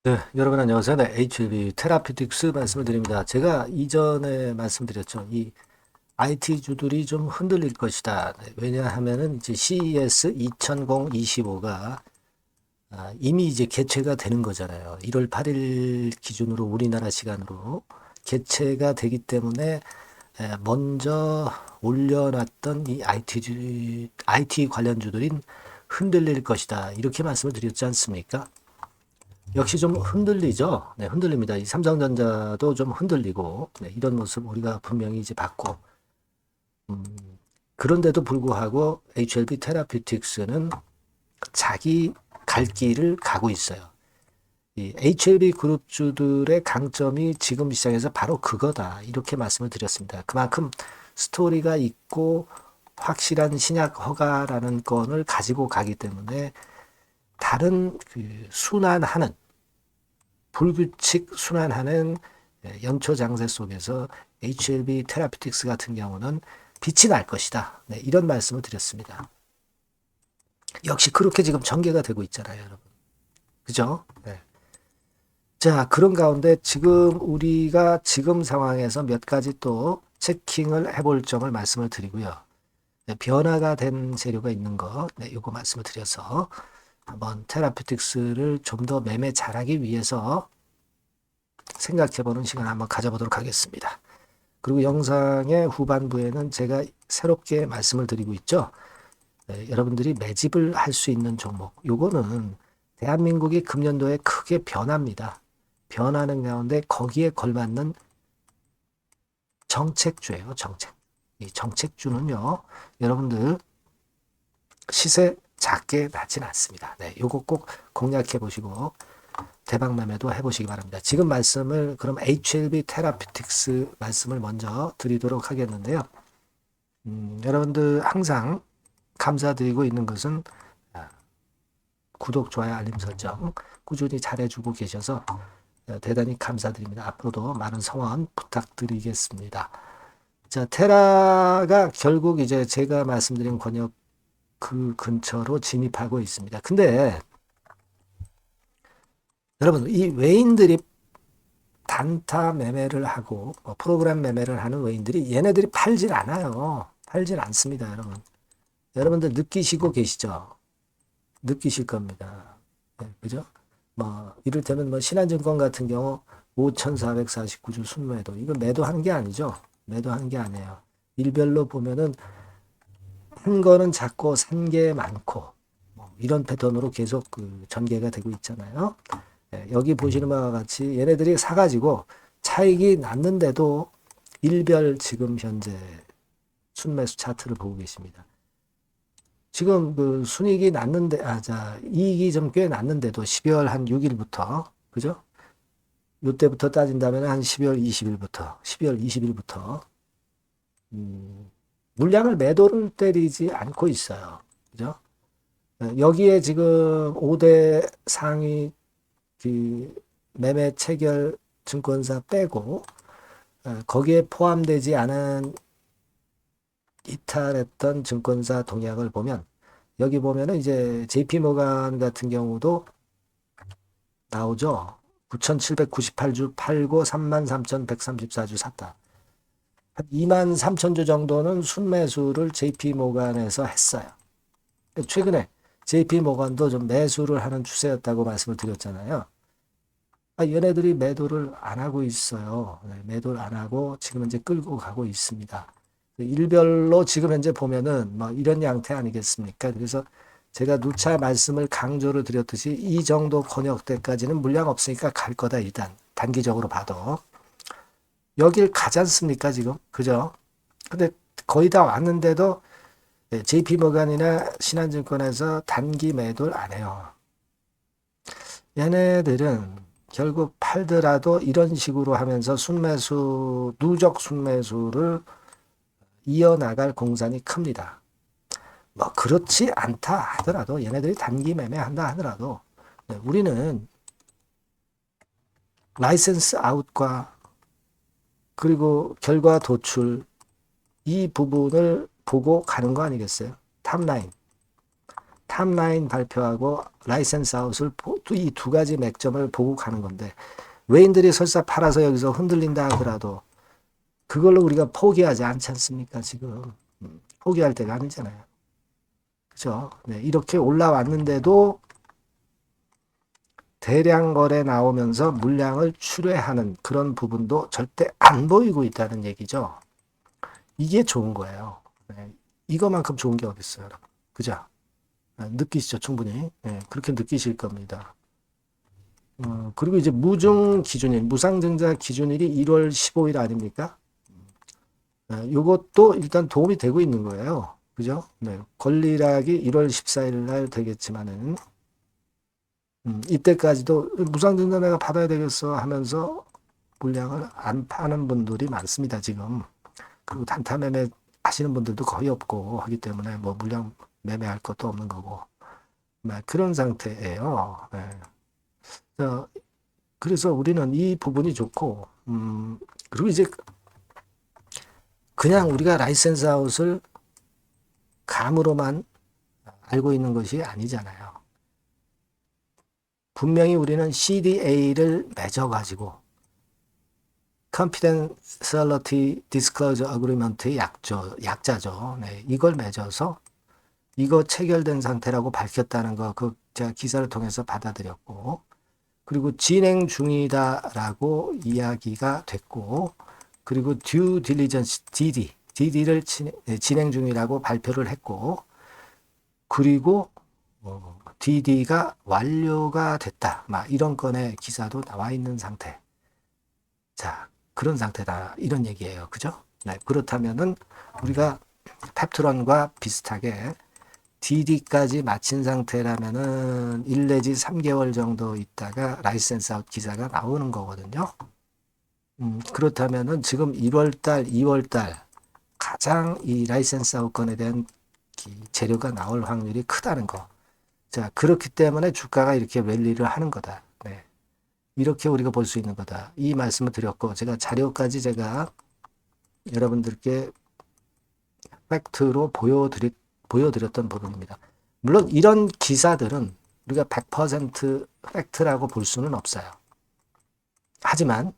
네, 여러분 안녕하세요. 네, HLB 테라피틱스 말씀을 드립니다. 제가 이전에 말씀드렸죠. 이 IT주들이 좀 흔들릴 것이다. 네, 왜냐하면은 이제 CES 2025가 이미 이제 개최가 되는 거잖아요. 1월 8일 기준으로 우리나라 시간으로 개최가 되기 때문에 먼저 올려놨던 이 IT 관련주들이 흔들릴 것이다. 이렇게 말씀을 드렸지 않습니까? 역시 좀 흔들리죠. 네, 흔들립니다. 이 삼성전자도 좀 흔들리고, 네, 이런 모습 우리가 분명히 이제 봤고, 음, 그런데도 불구하고 HLB 테라피틱스는 자기 갈 길을 가고 있어요. 이 HLB 그룹주들의 강점이 지금 시장에서 바로 그거다. 이렇게 말씀을 드렸습니다. 그만큼 스토리가 있고 확실한 신약 허가라는 건을 가지고 가기 때문에 다른 그 순환하는 불규칙 순환하는 연초 장세 속에서 HLB 테라피틱스 같은 경우는 빛이 날 것이다. 네, 이런 말씀을 드렸습니다. 역시 그렇게 지금 전개가 되고 있잖아요, 여러분. 그죠? 네. 자, 그런 가운데 지금 우리가 지금 상황에서 몇 가지 또 체킹을 해볼 점을 말씀을 드리고요. 네, 변화가 된 재료가 있는 거, 네, 요거 말씀을 드려서 한번 테라피틱스를 좀 더 매매 잘하기 위해서 생각해보는 시간 한번 가져보도록 하겠습니다. 그리고 영상의 후반부에는 제가 새롭게 말씀을 드리고 있죠. 네, 여러분들이 매집을 할 수 있는 종목. 요거는 대한민국이 금년도에 크게 변합니다. 변하는 가운데 거기에 걸맞는 정책주예요. 정책. 이 정책주는요. 여러분들 시세 작게 나진 않습니다. 네, 요거 꼭 공략해 보시고 대박 매매도 해보시기 바랍니다. 지금 말씀을 그럼 HLB 테라피틱스 말씀을 먼저 드리도록 하겠는데요. 여러분들 항상 감사드리고 있는 것은 구독, 좋아요, 알림 설정 꾸준히 잘해주고 계셔서 대단히 감사드립니다. 앞으로도 많은 성원 부탁드리겠습니다. 자, 테라가 결국 이제 제가 말씀드린 권역 그 근처로 진입하고 있습니다. 근데 여러분, 이 외인들이 단타 매매를 하고 프로그램 매매를 하는 외인들이 얘네들이 팔질 않아요. 팔질 않습니다, 여러분. 여러분들 느끼시고 계시죠? 느끼실 겁니다. 네, 그죠? 뭐 이를테면 뭐 신한증권 같은 경우 5,449주 순매도 이거 매도한 게 아니죠. 매도한 게 아니에요. 일별로 보면은 한 거는 작고 산 게 많고 뭐 이런 패턴으로 계속 그 전개가 되고 있잖아요. 예, 여기 보시는 바와 같이 얘네들이 사가지고 차익이 났는데도 일별 지금 현재 순매수 차트를 보고 계십니다. 지금 그 순이익이 났는데, 이익이 좀 꽤 났는데도 12월 한 6일부터, 그죠? 요때부터 따진다면 한 12월 20일부터, 12월 20일부터, 물량을 매도를 때리지 않고 있어요. 그죠? 여기에 지금 5대 상위 그 매매 체결 증권사 빼고 거기에 포함되지 않은 이탈했던 증권사 동향을 보면 여기 보면은 이제 JP모간 같은 경우도 나오죠. 9,798주 팔고 33,134주 샀다. 한 23,000주 정도는 순매수를 JP모간에서 했어요. 최근에 JP모간도 좀 매수를 하는 추세였다고 말씀을 드렸잖아요. 얘네들이 매도를 안 하고 있어요. 네, 매도를 안 하고 지금 현재 끌고 가고 있습니다. 일별로 지금 현재 보면은 뭐 이런 양태 아니겠습니까? 그래서 제가 누차 말씀을 강조를 드렸듯이 이 정도 권역대까지는 물량 없으니까 갈 거다 일단 단기적으로 봐도 여길 가지 않습니까 지금? 그죠? 근데 거의 다 왔는데도 JP모간이나 신한증권에서 단기 매도를 안 해요. 얘네들은 결국 팔더라도 이런 식으로 하면서 순매수, 누적 순매수를 이어나갈 공산이 큽니다. 뭐 그렇지 않다 하더라도 얘네들이 단기 매매한다 하더라도 우리는 라이센스 아웃과 그리고 결과 도출 이 부분을 보고 가는 거 아니겠어요? 탑라인. 탑라인 발표하고 라이센스 아웃을 이 두 가지 맥점을 보고 가는 건데 외인들이 설사 팔아서 여기서 흔들린다 하더라도 그걸로 우리가 포기하지 않지 않습니까? 지금 포기할 때가 아니잖아요. 그죠? 네, 이렇게 올라왔는데도 대량 거래 나오면서 물량을 출회하는 그런 부분도 절대 안 보이고 있다는 얘기죠. 이게 좋은 거예요. 네, 이거만큼 좋은 게 어딨어요, 여러분. 그죠? 느끼시죠, 충분히. 네, 그렇게 느끼실 겁니다. 그리고 이제 무중 기준일, 무상증자 기준일이 1월 15일 아닙니까? 요것도 일단 도움이 되고 있는 거예요. 그죠? 네, 권리락이 1월 14일 날 되겠지만은, 이때까지도 무상증자 내가 받아야 되겠어 하면서 물량을 안 파는 분들이 많습니다, 지금. 그리고 단타 매매 하시는 분들도 거의 없고 하기 때문에 뭐 물량 매매할 것도 없는 거고. 그런 상태예요. 네. 그래서 우리는 이 부분이 좋고, 그리고 이제 그냥 우리가 라이센스 아웃을 감으로만 알고 있는 것이 아니잖아요. 분명히 우리는 CDA를 맺어가지고 Confidentiality Disclosure Agreement의 약자죠. 네, 이걸 맺어서 이거 체결된 상태라고 밝혔다는 거, 제가 기사를 통해서 받아들였고, 그리고 진행 중이다라고 이야기가 됐고, 그리고 due diligence DD를 진행 중이라고 발표를 했고, 그리고 DD가 완료가 됐다. 이런 건의 기사도 나와 있는 상태. 자, 그런 상태다. 이런 얘기예요. 그죠? 네, 그렇다면은 우리가 펩트론과 비슷하게 DD까지 마친 상태라면은 1 내지 3개월 정도 있다가 라이센스 아웃 기사가 나오는 거거든요. 그렇다면은 지금 1월달, 2월달 가장 이 라이센스 아웃 건에 대한 재료가 나올 확률이 크다는 거. 자, 그렇기 때문에 주가가 이렇게 랠리를 하는 거다. 네. 이렇게 우리가 볼 수 있는 거다. 이 말씀을 드렸고, 제가 자료까지 제가 여러분들께 팩트로 보여드렸던 부분입니다. 물론 이런 기사들은 우리가 100% 팩트라고 볼 수는 없어요. 하지만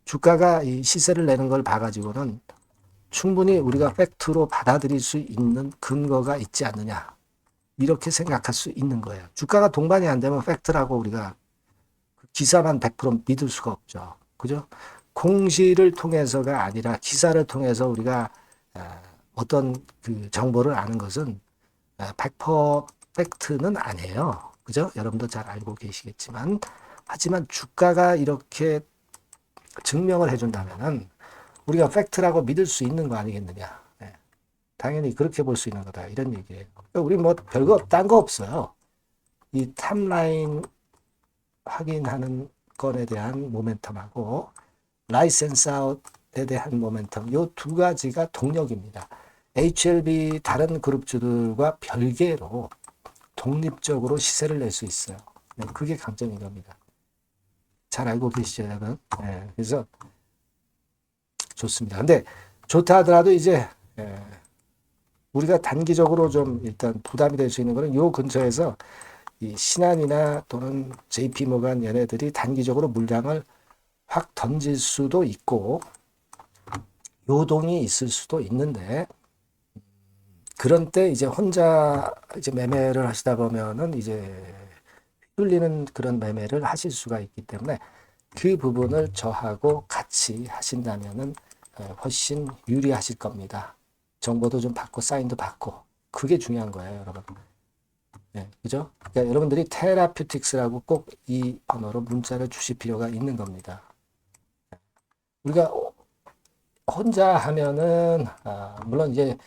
주가가 이 시세를 내는 걸 봐가지고는 충분히 우리가 팩트로 받아들일 수 있는 근거가 있지 않느냐. 이렇게 생각할 수 있는 거예요. 주가가 동반이 안 되면 팩트라고 우리가 기사만 100% 믿을 수가 없죠. 그죠? 공시를 통해서가 아니라 기사를 통해서 우리가 어떤 그 정보를 아는 것은 100% 팩트는 아니에요. 그죠? 여러분도 잘 알고 계시겠지만, 하지만 주가가 이렇게 증명을 해준다면은 우리가 팩트라고 믿을 수 있는 거 아니겠느냐. 네. 당연히 그렇게 볼 수 있는 거다. 이런 얘기예요. 그러니까 우리 뭐 별거 딴 거 없어요. 이 탑라인 확인하는 건에 대한 모멘텀하고 라이센스 아웃에 대한 모멘텀, 이 두 가지가 동력입니다. HLB 다른 그룹주들과 별개로 독립적으로 시세를 낼 수 있어요. 네, 그게 강점인 겁니다. 잘 알고 계시죠, 여러분? 네, 그래서 좋습니다. 근데 좋다 하더라도 이제 우리가 단기적으로 좀 일단 부담이 될 수 있는 거는 요 근처에서 이 신한이나 또는 JP모간 얘네들이 단기적으로 물량을 확 던질 수도 있고 요동이 있을 수도 있는데 그런 때 이제 혼자 이제 매매를 하시다 보면은 이제 휘둘리는 그런 매매를 하실 수가 있기 때문에 그 부분을 저하고 같이 하신다면은 훨씬 유리하실 겁니다. 정보도 좀 받고 사인도 받고 그게 중요한 거예요, 여러분. 네, 그죠? 그러니까 여러분들이 테라퓨틱스라고 꼭 이 번호로 문자를 주실 필요가 있는 겁니다. 우리가 혼자 하면은 물론 이제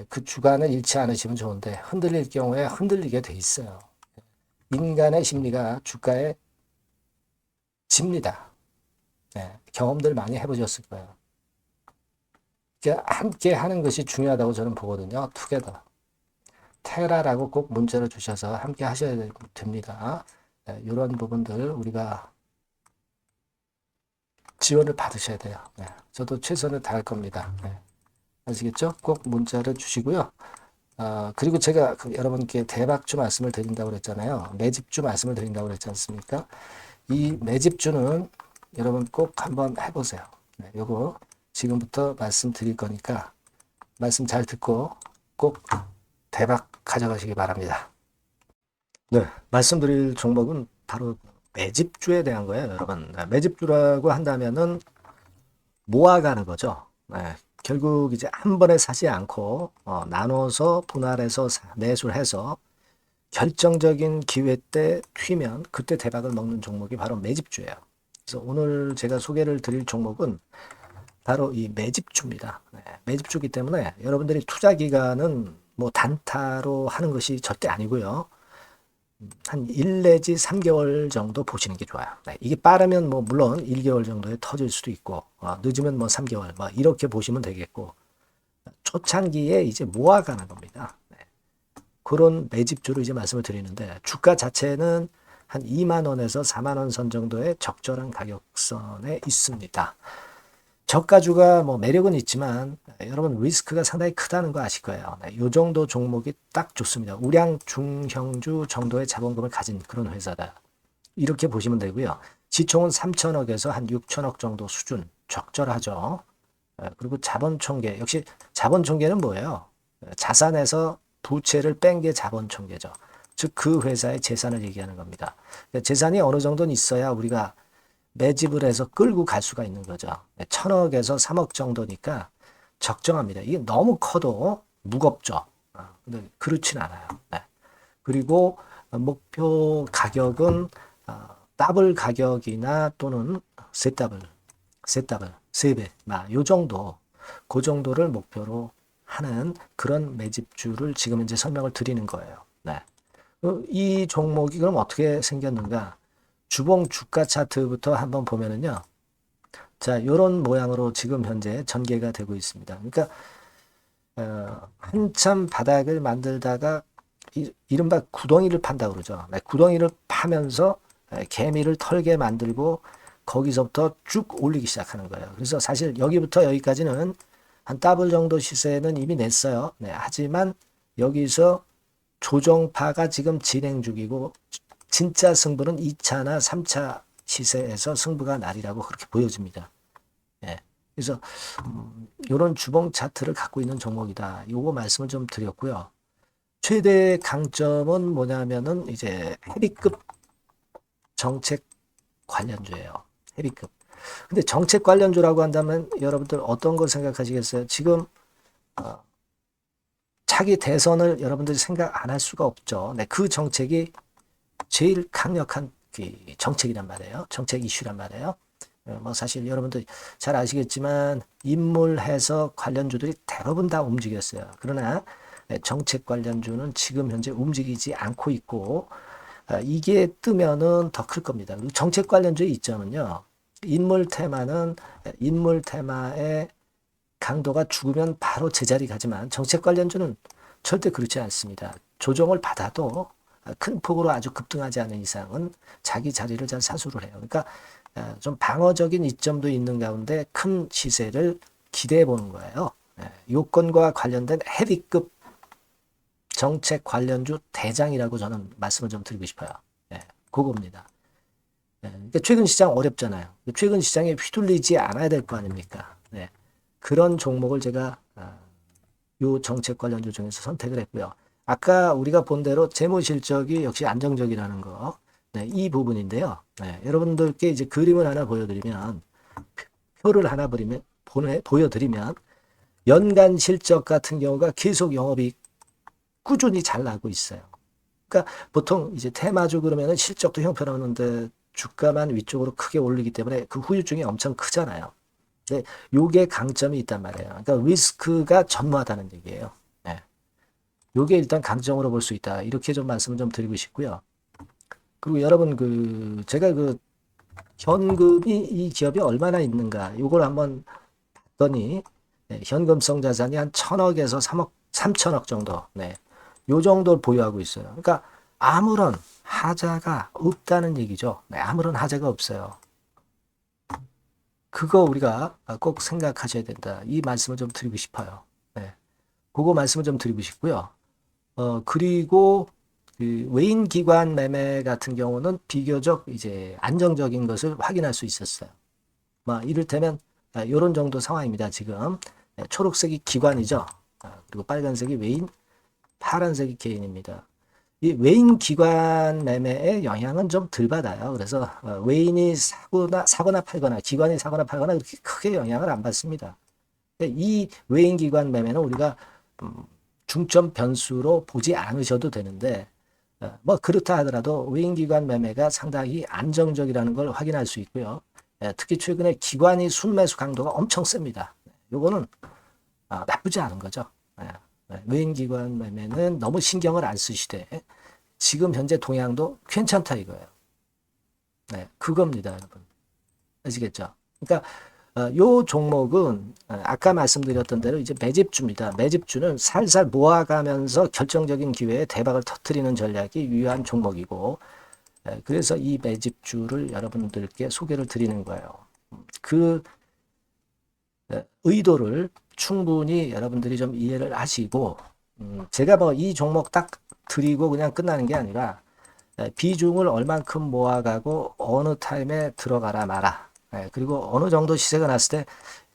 그 주관을 잃지 않으시면 좋은데 흔들릴 경우에 흔들리게 돼 있어요. 인간의 심리가 주가에 집니다. 네, 경험들 많이 해보셨을 거예요. 그러니까 함께 하는 것이 중요하다고 저는 보거든요. 투게더. 테라라고 꼭 문자를 주셔서 함께 하셔야 됩니다. 네, 이런 부분들 우리가 지원을 받으셔야 돼요. 네, 저도 최선을 다할 겁니다. 네, 아시겠죠? 꼭 문자를 주시고요. 그리고 제가 여러분께 대박주 말씀을 드린다고 그랬잖아요. 매집주 말씀을 드린다고 그랬지 않습니까? 이 매집주는 여러분 꼭 한번 해보세요. 네, 요거 지금부터 말씀드릴 거니까 말씀 잘 듣고 꼭 대박 가져가시기 바랍니다. 네, 말씀드릴 종목은 바로 매집주에 대한 거예요, 여러분. 네, 매집주라고 한다면은 모아가는 거죠. 네, 결국 이제 한 번에 사지 않고 나눠서 분할해서 매수를 해서 결정적인 기회 때 튀면 그때 대박을 먹는 종목이 바로 매집주예요. 그래서 오늘 제가 소개를 드릴 종목은 바로 이 매집주입니다. 네, 매집주기 때문에 여러분들이 투자 기간은 뭐 단타로 하는 것이 절대 아니고요. 한 1 내지 3개월 정도 보시는 게 좋아요. 네, 이게 빠르면 뭐 물론 1개월 정도에 터질 수도 있고 늦으면 뭐 3개월 뭐 이렇게 보시면 되겠고 초창기에 이제 모아가는 겁니다. 네, 그런 매집주로 이제 말씀을 드리는데 주가 자체는 한 2만 원에서 4만 원 선 정도의 적절한 가격선에 있습니다. 저가주가 뭐 매력은 있지만 여러분 리스크가 상당히 크다는 거 아실 거예요. 네, 이 정도 종목이 딱 좋습니다. 우량 중형주 정도의 자본금을 가진 그런 회사다. 이렇게 보시면 되고요. 지총은 3천억에서 한 6천억 정도 수준 적절하죠. 그리고 자본총계 역시 자본총계는 뭐예요? 자산에서 부채를 뺀 게 자본총계죠. 즉 그 회사의 재산을 얘기하는 겁니다. 재산이 어느 정도는 있어야 우리가 매집을 해서 끌고 갈 수가 있는 거죠. 1,000억에서 3억 정도니까 적정합니다. 이게 너무 커도 무겁죠. 근데 그렇진 않아요. 네. 그리고 목표 가격은 더블 가격이나 또는 셋더블, 세 배, 요 정도, 그 정도를 목표로 하는 그런 매집주를 지금 이제 설명을 드리는 거예요. 네. 이 종목이 그럼 어떻게 생겼는가? 주봉 주가 차트부터 한번 보면은요. 자, 이런 모양으로 지금 현재 전개가 되고 있습니다. 그러니까 한참 바닥을 만들다가 이른바 구덩이를 판다고 그러죠. 네, 구덩이를 파면서 개미를 털게 만들고 거기서부터 쭉 올리기 시작하는 거예요. 그래서 사실 여기부터 여기까지는 한 더블 정도 시세는 이미 냈어요. 네, 하지만 여기서 조정파가 지금 진행 중이고 진짜 승부는 2차나 3차 시세에서 승부가 나리라고 그렇게 보여집니다. 예. 그래서 이런 주봉 차트를 갖고 있는 종목이다. 요거 말씀을 좀 드렸고요. 최대 강점은 뭐냐면은 이제 헤비급 정책 관련주예요. 헤비급. 근데 정책 관련주라고 한다면 여러분들 어떤 걸 생각하시겠어요? 지금 차기 대선을 여러분들이 생각 안 할 수가 없죠. 네, 그 정책이 제일 강력한 정책이란 말이에요. 정책 이슈란 말이에요. 뭐 사실 여러분들 잘 아시겠지만 인물해서 관련주들이 대부분 다 움직였어요. 그러나 정책 관련주는 지금 현재 움직이지 않고 있고 이게 뜨면은 더 클 겁니다. 정책 관련주의 이점은요. 인물 테마의 강도가 죽으면 바로 제자리 가지만 정책 관련주는 절대 그렇지 않습니다. 조정을 받아도 큰 폭으로 아주 급등하지 않은 이상은 자기 자리를 잘 사수를 해요. 그러니까 좀 방어적인 이점도 있는 가운데 큰 시세를 기대해 보는 거예요. 요건과 관련된 헤비급 정책 관련주 대장이라고 저는 말씀을 좀 드리고 싶어요. 그겁니다. 그러니까 최근 시장 어렵잖아요. 최근 시장에 휘둘리지 않아야 될 거 아닙니까? 그런 종목을 제가 요 정책 관련주 중에서 선택을 했고요. 아까 우리가 본 대로 재무 실적이 역시 안정적이라는 거, 이 부분인데요. 여러분들께 이제 그림을 하나 보여드리면, 표를 하나 보여드리면, 연간 실적 같은 경우가 계속 영업이 꾸준히 잘 나고 있어요. 그러니까 보통 이제 테마주 그러면은 실적도 형편없는데 주가만 위쪽으로 크게 올리기 때문에 그 후유증이 엄청 크잖아요. 근데 요게 강점이 있단 말이에요. 그러니까 리스크가 전무하다는 얘기예요. 요게 일단 강점으로 볼 수 있다. 이렇게 좀 말씀을 좀 드리고 싶고요. 그리고 여러분 제가 현금이 이 기업이 얼마나 있는가 요걸 한번 봤더니 현금성 자산이 한 1,000억에서 3천억 정도. 요 정도를 보유하고 있어요. 그러니까 아무런 하자가 없다는 얘기죠. 아무런 하자가 없어요. 그거 우리가 꼭 생각하셔야 된다. 이 말씀을 좀 드리고 싶어요. 그거 말씀을 좀 드리고 싶고요. 그리고 그 외인 기관 매매 같은 경우는 비교적 이제 안정적인 것을 확인할 수 있었어요. 이를테면 이런 정도 상황입니다. 지금 초록색이 기관이죠. 그리고 빨간색이 외인, 파란색이 개인입니다. 이 외인 기관 매매의 영향은 좀 덜 받아요. 그래서 외인이 사거나 팔거나 기관이 사거나 팔거나 그렇게 크게 영향을 안 받습니다. 이 외인 기관 매매는 우리가 중점 변수로 보지 않으셔도 되는데 그렇다 하더라도 외인 기관 매매가 상당히 안정적이라는 걸 확인할 수 있고요. 특히 최근에 기관이 순매수 강도가 엄청 셉니다. 요거는 나쁘지 않은 거죠. 외인 기관 매매는 너무 신경을 안 쓰시되 지금 현재 동향도 괜찮다 이거예요. 그겁니다, 여러분. 아시겠죠? 그러니까 요 종목은 아까 말씀드렸던 대로 이제 매집주입니다. 매집주는 살살 모아가면서 결정적인 기회에 대박을 터뜨리는 전략이 유효한 종목이고, 그래서 이 매집주를 여러분들께 소개를 드리는 거예요. 그 의도를 충분히 여러분들이 좀 이해를 하시고, 제가 이 종목 딱 드리고 그냥 끝나는 게 아니라 비중을 얼만큼 모아가고 어느 타임에 들어가라 마라. 그리고 어느 정도 시세가 났을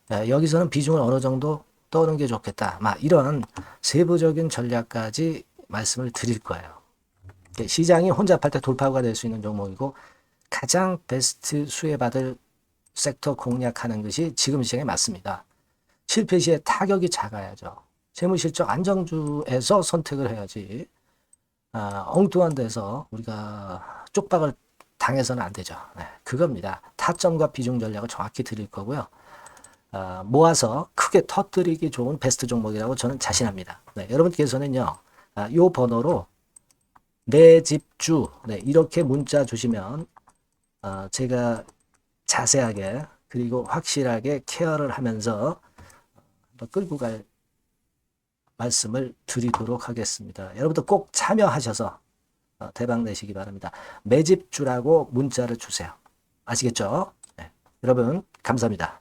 때 여기서는 비중을 어느 정도 떠는 게 좋겠다. 이런 세부적인 전략까지 말씀을 드릴 거예요. 시장이 혼잡할 때 돌파구가 될 수 있는 종목이고 가장 베스트 수혜받을 섹터 공략하는 것이 지금 시장에 맞습니다. 실패 시에 타격이 작아야죠. 재무실적 안정주에서 선택을 해야지 엉뚱한 데서 우리가 쪽박을 당해서는 안 되죠. 그겁니다. 타점과 비중 전략을 정확히 드릴 거고요. 모아서 크게 터뜨리기 좋은 베스트 종목이라고 저는 자신합니다. 여러분께서는요, 요 번호로 내 집주 이렇게 문자 주시면 제가 자세하게 그리고 확실하게 케어를 하면서 끌고 갈 말씀을 드리도록 하겠습니다. 여러분들 꼭 참여하셔서 대박 내시기 바랍니다. 매집주라고 문자를 주세요. 아시겠죠? 여러분 감사합니다.